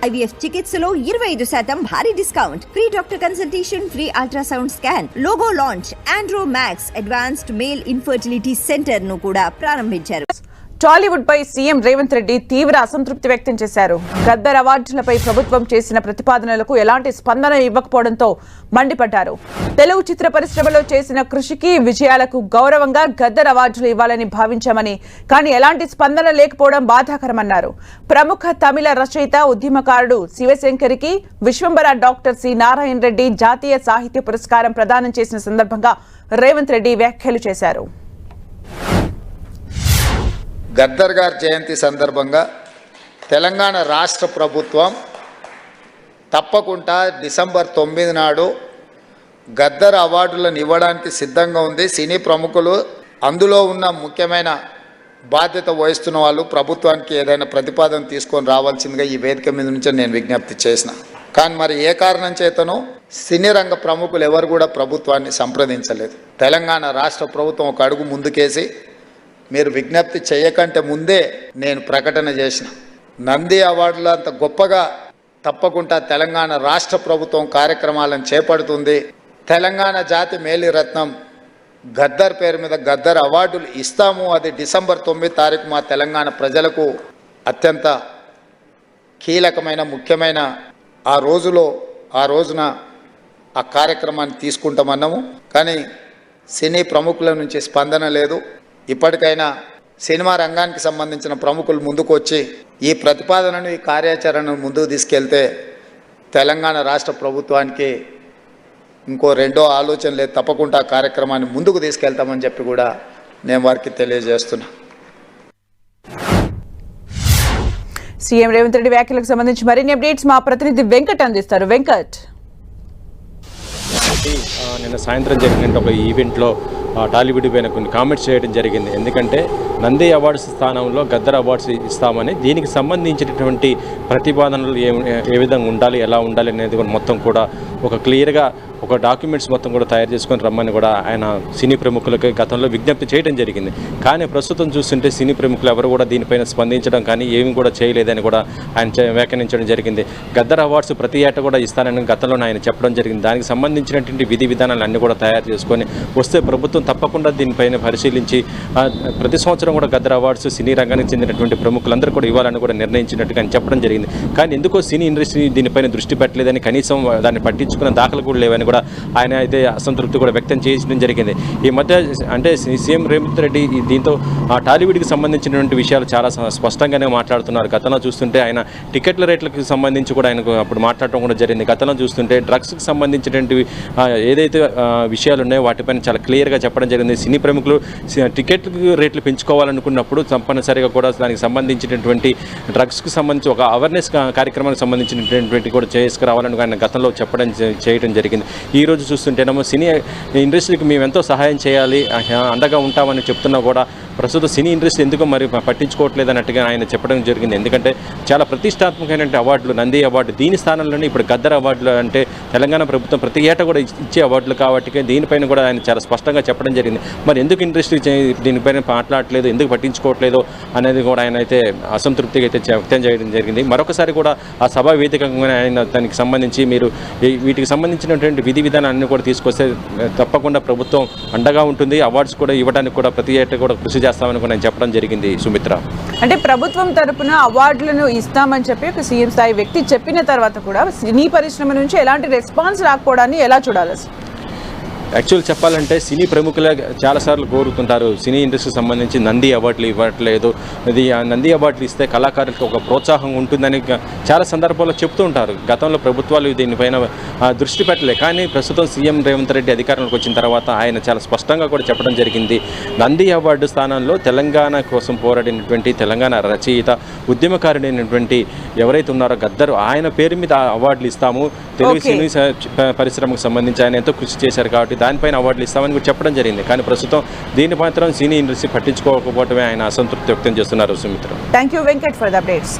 IVF చికిత్సలో 25% భారీ discount, free doctor consultation, free ultrasound scan, logo launch, Andro max advanced male infertility centre ను కూడా ప్రారంభించారు. టాలీవుడ్ పై CM Revanth Reddy తీవ్ర అసంతృప్తి వ్యక్తం చేశారు. గద్దర్ అవార్డులపై ప్రభుత్వం చేసిన ప్రతిపాదనలకు ఎలాంటి స్పందన ఇవ్వకపోవడంతో మండిపడ్డారు. తెలుగు చిత్ర పరిశ్రమలో చేసిన కృషికి, విజయాలకు గౌరవంగా గద్దర్ అవార్డులు ఇవ్వాలని భావించామని, కానీ ఎలాంటి స్పందన లేకపోవడం బాధాకరమన్నారు. ప్రముఖ తమిళ రచయిత, ఉద్యమకారుడు శివశంకరికి విశ్వంబర డాక్టర్ సి నారాయణ రెడ్డి జాతీయ సాహిత్య పురస్కారం ప్రదానం చేసిన సందర్భంగా రేవంత్ రెడ్డి వ్యాఖ్యలు చేశారు. గద్దర్ గారి జయంతి సందర్భంగా తెలంగాణ రాష్ట్ర ప్రభుత్వం తప్పకుండా డిసెంబర్ 9 నాడు గద్దర్ అవార్డులను ఇవ్వడానికి సిద్ధంగా ఉంది. సినీ ప్రముఖులు అందులో ఉన్న ముఖ్యమైన బాధ్యత వహిస్తున్న వాళ్ళు ప్రభుత్వానికి ఏదైనా ప్రతిపాదన తీసుకొని రావాల్సిందిగా ఈ వేదిక మీద నుంచి నేను విజ్ఞప్తి చేసిన. కానీ మరి ఏ కారణం చేతనో సినీ రంగ ప్రముఖులు ఎవరు కూడా ప్రభుత్వాన్ని సంప్రదించలేదు. తెలంగాణ రాష్ట్ర ప్రభుత్వం ఒక అడుగు ముందుకేసి మీరు విజ్ఞప్తి చేయకంటే ముందే నేను ప్రకటన చేసిన. నంది అవార్డులు అంత గొప్పగా తప్పకుండా తెలంగాణ రాష్ట్ర ప్రభుత్వం కార్యక్రమాలను చేపడుతుంది. తెలంగాణ జాతి మేలిరత్నం గద్దర్ పేరు మీద గద్దర్ అవార్డులు ఇస్తాము. అది డిసెంబర్ 9 తారీఖు మా తెలంగాణ ప్రజలకు అత్యంత కీలకమైన ముఖ్యమైన ఆ రోజున ఆ కార్యక్రమాన్ని తీసుకుంటామన్నాము. కానీ సినీ ప్రముఖుల నుంచి స్పందన లేదు. ఇప్పటికైనా సినిమా రంగానికి సంబంధించిన ప్రముఖులు ముందుకు వచ్చి ఈ ప్రతిపాదనను, ఈ కార్యాచరణను ముందుకు తీసుకెళ్తే తెలంగాణ రాష్ట్ర ప్రభుత్వానికి ఇంకో రెండో ఆలోచన లేదు. తప్పకుండా ఆ కార్యక్రమాన్ని ముందుకు తీసుకెళ్తామని చెప్పి కూడా నేను వారికి తెలియజేస్తున్నా. సీఎం రేవంత్ రెడ్డి వ్యాఖ్యలకు సంబంధించి మరిన్ని అప్డేట్స్ మా ప్రతినిధి వెంకట్ అందిస్తారు. వెంకట్, నిన్న సాయంత్రం జరిగిన ఒక ఈవెంట్లో టాలీవుడ్ పైన కొన్ని కామెంట్స్ చేయడం జరిగింది. ఎందుకంటే నంది అవార్డ్స్ స్థానంలో గద్దర్ అవార్డ్స్ ఇస్తామని, దీనికి సంబంధించినటువంటి ప్రతిపాదనలు ఏ విధంగా ఉండాలి, ఎలా ఉండాలి అనేది మొత్తం కూడా ఒక క్లియర్గా ఒక డాక్యుమెంట్స్ మొత్తం కూడా తయారు చేసుకొని రమ్మని కూడా ఆయన సినీ ప్రముఖులకి గతంలో విజ్ఞప్తి చేయడం జరిగింది. కానీ ప్రస్తుతం చూస్తుంటే సినీ ప్రముఖులు ఎవరు కూడా దీనిపైన స్పందించడం కానీ ఏమి కూడా చేయలేదని కూడా ఆయన వ్యాఖ్యానించడం జరిగింది. గద్దర్ అవార్డ్స్ ప్రతి ఏటా కూడా ఇస్తానని గతంలో ఆయన చెప్పడం జరిగింది. దానికి సంబంధించినటువంటి విధి విధానాలు అన్నీ కూడా తయారు చేసుకొని వస్తే ప్రభుత్వం తప్పకుండా దీనిపైన పరిశీలించి ప్రతి సంవత్సరం కూడా గద్దర్ అవార్డ్స్ సినీ రంగానికి చెందినటువంటి ప్రముఖులందరూ కూడా ఇవ్వాలని కూడా నిర్ణయించినట్టుగా చెప్పడం జరిగింది. కానీ ఎందుకో సినీ ఇండస్ట్రీ దీనిపైన దృష్టి పెట్టలేదని, కనీసం దాన్ని పట్టించుకున్న దాఖలు కూడా లేవని కూడా ఆయన అయితే అసంతృప్తి కూడా వ్యక్తం చేయడం జరిగింది. ఈ మధ్య అంటే సీఎం రేవంత్ రెడ్డి దీంతో టాలీవుడ్కి సంబంధించినటువంటి విషయాలు చాలా స్పష్టంగానే మాట్లాడుతున్నారు. గతంలో చూస్తుంటే ఆయన టికెట్ల రేట్లకు సంబంధించి కూడా ఆయనకు అప్పుడు మాట్లాడటం కూడా జరిగింది. గతంలో చూస్తుంటే డ్రగ్స్కి సంబంధించినటువంటి ఏదైతే విషయాలు ఉన్నాయో వాటిపైన చాలా క్లియర్గా చెప్పడం జరిగింది. సినీ ప్రముఖులు టికెట్ల రేట్లు పెంచుకోవాలనుకున్నప్పుడు తప్పనిసరిగా కూడా దానికి సంబంధించినటువంటి డ్రగ్స్కి సంబంధించి ఒక అవేర్నెస్ కార్యక్రమానికి సంబంధించినటువంటి కూడా చేసుకురావాలని ఆయన గతంలో చేయడం జరిగింది. ఈ రోజు చూస్తుంటేనేమో సినీ ఇండస్ట్రీకి మేము ఎంతో సహాయం చేయాలి, అండగా ఉంటామని చెప్తున్నా కూడా ప్రస్తుతం సినీ ఇండస్ట్రీ ఎందుకో మరి పట్టించుకోవట్లేదు అన్నట్టుగా ఆయన చెప్పడం జరిగింది. ఎందుకంటే చాలా ప్రతిష్టాత్మకమైన అవార్డులు, నంది అవార్డు, దీని స్థానంలోనే ఇప్పుడు గద్దర్ అవార్డులు అంటే తెలంగాణ ప్రభుత్వం ప్రతి ఏటా కూడా ఇచ్చే అవార్డులు కాబట్టి దీనిపైన కూడా ఆయన చాలా స్పష్టంగా చెప్పడం జరిగింది. మరి ఎందుకు ఇండస్ట్రీ దీనిపైన మాట్లాడట్లేదు, ఎందుకు పట్టించుకోవట్లేదు అనేది కూడా ఆయన అయితే అసంతృప్తిగా అయితే వ్యక్తం చేయడం జరిగింది. మరొకసారి కూడా ఆ సభా వేదికగా ఆయన దానికి సంబంధించి మీరు వీటికి సంబంధించినటువంటి విధి విధానాన్ని కూడా తీసుకొస్తే తప్పకుండా ప్రభుత్వం అండగా ఉంటుంది, అవార్డ్స్ కూడా ఇవ్వడానికి కూడా ప్రతి ఏటా కూడా కృషి చేస్తామని కూడా నేను చెప్పడం జరిగింది. సుమిత్ర, అంటే ప్రభుత్వం తరపున అవార్డులను ఇస్తామని చెప్పి ఒక సీఎం స్థాయి వ్యక్తి చెప్పిన తర్వాత కూడా సినీ పరిశ్రమ నుంచి ఎలాంటి రెస్పాన్స్ రాకపోవడాన్ని ఎలా చూడాలి? యాక్చువల్ చెప్పాలంటే సినీ ప్రముఖులే చాలాసార్లు కోరుతుంటారు సినీ ఇండస్ట్రీకి సంబంధించి నంది అవార్డులు ఇవ్వట్లేదు, ఇది నంది అవార్డులు ఇస్తే కళాకారులకు ఒక ప్రోత్సాహం ఉంటుందని చాలా సందర్భాల్లో చెప్తూ ఉంటారు. గతంలో ప్రభుత్వాలు దీనిపైన దృష్టి పెట్టలే. కానీ ప్రస్తుతం సీఎం రేవంత్ రెడ్డి అధికారంలోకి వచ్చిన తర్వాత ఆయన చాలా స్పష్టంగా కూడా చెప్పడం జరిగింది. నంది అవార్డు స్థానంలో తెలంగాణ కోసం పోరాడినటువంటి తెలంగాణ రచయిత, ఉద్యమకారుడైనటువంటి ఎవరైతే ఉన్నారో గద్దర్, ఆయన పేరు మీద అవార్డులు ఇస్తాము. తెలుగు సినీ పరిశ్రమకు సంబంధించి ఆయన ఎంతో కృషి చేశారు కాబట్టి దానిపైన అవార్డులు ఇస్తామని కూడా చెప్పడం జరిగింది. కానీ ప్రస్తుతం దీని మాత్రం సినీ ఇండస్ట్రీ పట్టించుకోకపోవడమే ఆయన అసంతృప్తి వ్యక్తం చేస్తున్నారు. Sumitra, thank you Venkat for the updates.